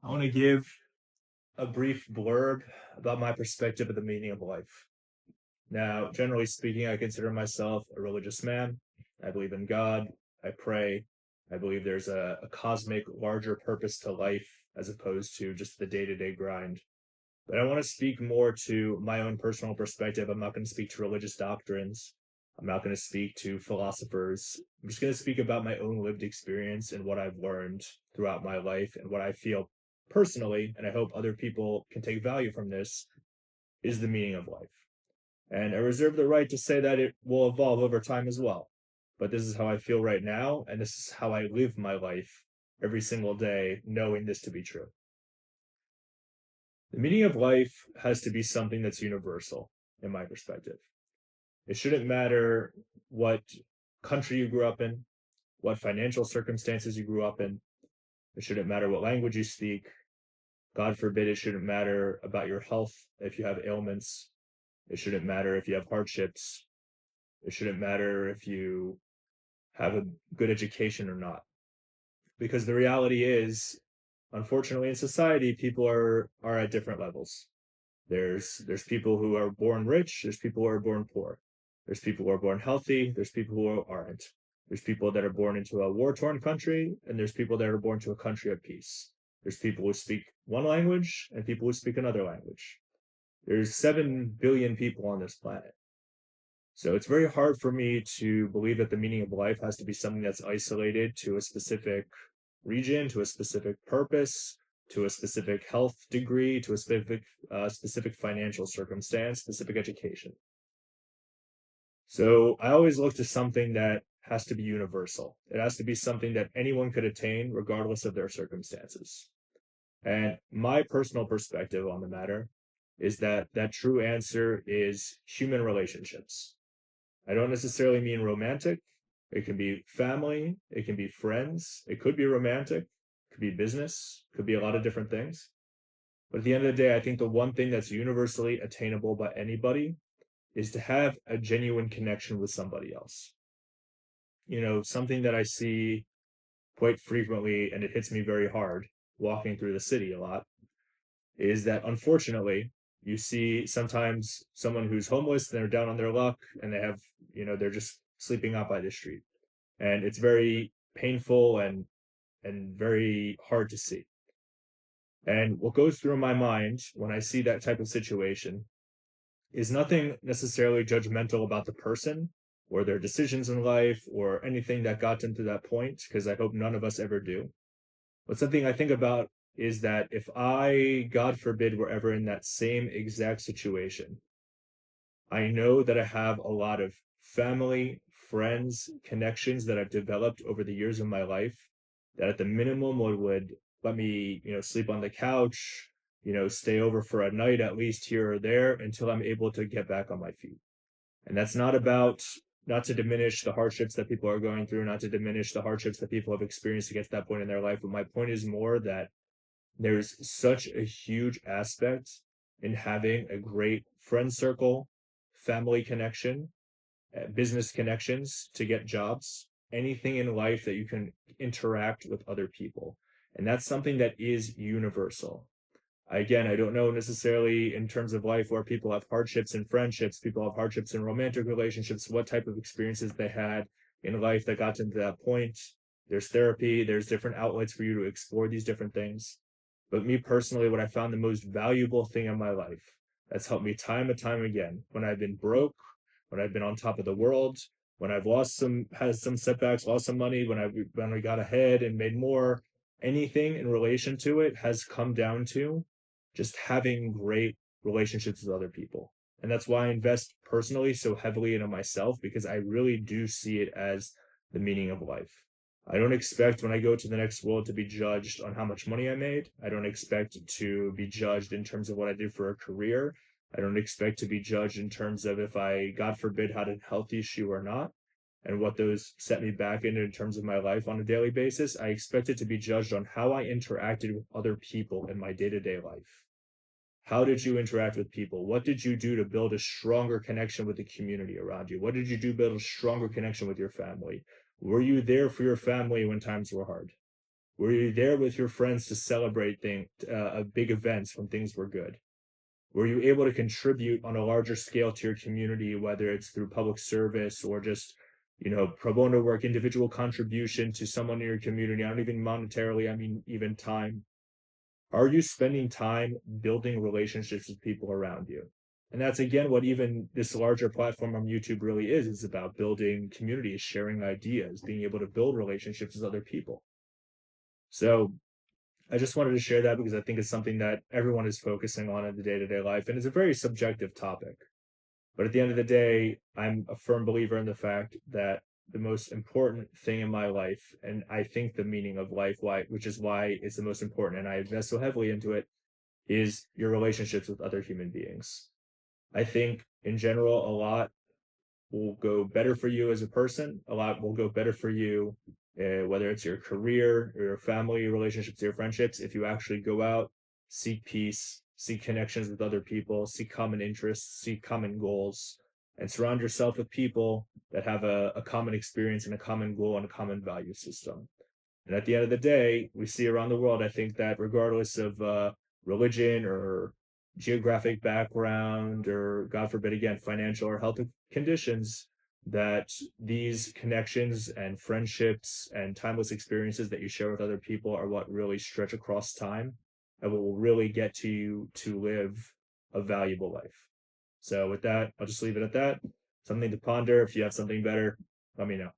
I want to give a brief blurb about my perspective of the meaning of life. Now, generally speaking, I consider myself a religious man. I believe in God. I pray. I believe there's a cosmic, larger purpose to life as opposed to just the day to day grind. But I want to speak more to my own personal perspective. I'm not going to speak to religious doctrines. I'm not going to speak to philosophers. I'm just going to speak about my own lived experience and what I've learned throughout my life and what I feel personally, and I hope other people can take value from this, is the meaning of life. And I reserve the right to say that it will evolve over time as well. But this is how I feel right now, and this is how I live my life every single day, knowing this to be true. The meaning of life has to be something that's universal, in my perspective. It shouldn't matter what country you grew up in, what financial circumstances you grew up in. It shouldn't matter what language you speak. God forbid, it shouldn't matter about your health if you have ailments. It shouldn't matter if you have hardships. It shouldn't matter if you have a good education or not. Because the reality is, unfortunately, in society, people are at different levels. There's people who are born rich, there's people who are born poor. There's people who are born healthy, there's people who aren't. There's people that are born into a war-torn country, and there's people that are born to a country of peace. There's people who speak one language and people who speak another language. There's 7 billion people on this planet. So it's very hard for me to believe that the meaning of life has to be something that's isolated to a specific region, to a specific purpose, to a specific health degree, to a specific financial circumstance, specific education. So I always look to something that has to be universal. It has to be something that anyone could attain regardless of their circumstances. And my personal perspective on the matter is that that true answer is human relationships. I don't necessarily mean romantic. It can be family, it can be friends, it could be romantic, it could be business, it could be a lot of different things. But at the end of the day, I think the one thing that's universally attainable by anybody is to have a genuine connection with somebody else. Something that I see quite frequently, and it hits me very hard walking through the city a lot, is that unfortunately, you see sometimes someone who's homeless, they're down on their luck, and they're just sleeping out by the street. And it's very painful and very hard to see. And what goes through my mind when I see that type of situation is nothing necessarily judgmental about the person or their decisions in life or anything that got them to that point, because I hope none of us ever do. But something I think about is that if I, God forbid, were ever in that same exact situation, I know that I have a lot of family, friends, connections that I've developed over the years of my life that at the minimum would let me, sleep on the couch, stay over for a night at least here or there until I'm able to get back on my feet. And that's not to diminish the hardships that people are going through, not to diminish the hardships that people have experienced to get to that point in their life. But my point is more that there's such a huge aspect in having a great friend circle, family connection, business connections to get jobs, anything in life that you can interact with other people. And that's something that is universal. Again, I don't know necessarily in terms of life where people have hardships in friendships, people have hardships in romantic relationships, what type of experiences they had in life that got them to that point. There's therapy, there's different outlets for you to explore these different things. But me personally, what I found the most valuable thing in my life that's helped me time and time again, when I've been broke, when I've been on top of the world, when I've had some setbacks, lost some money, when I got ahead and made more, anything in relation to it has come down to just having great relationships with other people. And that's why I invest personally so heavily into myself, because I really do see it as the meaning of life. I don't expect when I go to the next world to be judged on how much money I made. I don't expect to be judged in terms of what I did for a career. I don't expect to be judged in terms of if I, God forbid, had a health issue or not, and what those set me back in terms of my life on a daily basis. I expect it to be judged on how I interacted with other people in my day-to-day life. How did you interact with people? What did you do to build a stronger connection with the community around you? What did you do to build a stronger connection with your family? Were you there for your family when times were hard? Were you there with your friends to celebrate big events when things were good? Were you able to contribute on a larger scale to your community, whether it's through public service or just, pro bono work, individual contribution to someone in your community? I don't even monetarily, I mean, even time. Are you spending time building relationships with people around you? And that's again what even this larger platform on YouTube really is. It's about building communities, sharing ideas, being able to build relationships with other people. So I just wanted to share that because I think it's something that everyone is focusing on in the day-to-day life, and it's a very subjective topic. But at the end of the day, I'm a firm believer in the fact that the most important thing in my life, and I think the meaning of life, which is why it's the most important, and I invest so heavily into it, is your relationships with other human beings. I think in general, a lot will go better for you as a person. A lot will go better for you, whether it's your career or your family relationships, your friendships, if you actually go out, seek peace, seek connections with other people, seek common interests, seek common goals, and surround yourself with people that have a common experience and a common goal and a common value system. And at the end of the day, we see around the world, I think that regardless of religion or geographic background, or God forbid, again, financial or health conditions, that these connections and friendships and timeless experiences that you share with other people are what really stretch across time and what will really get to you to live a valuable life. So with that, I'll just leave it at that. Something to ponder. If you have something better, let me know.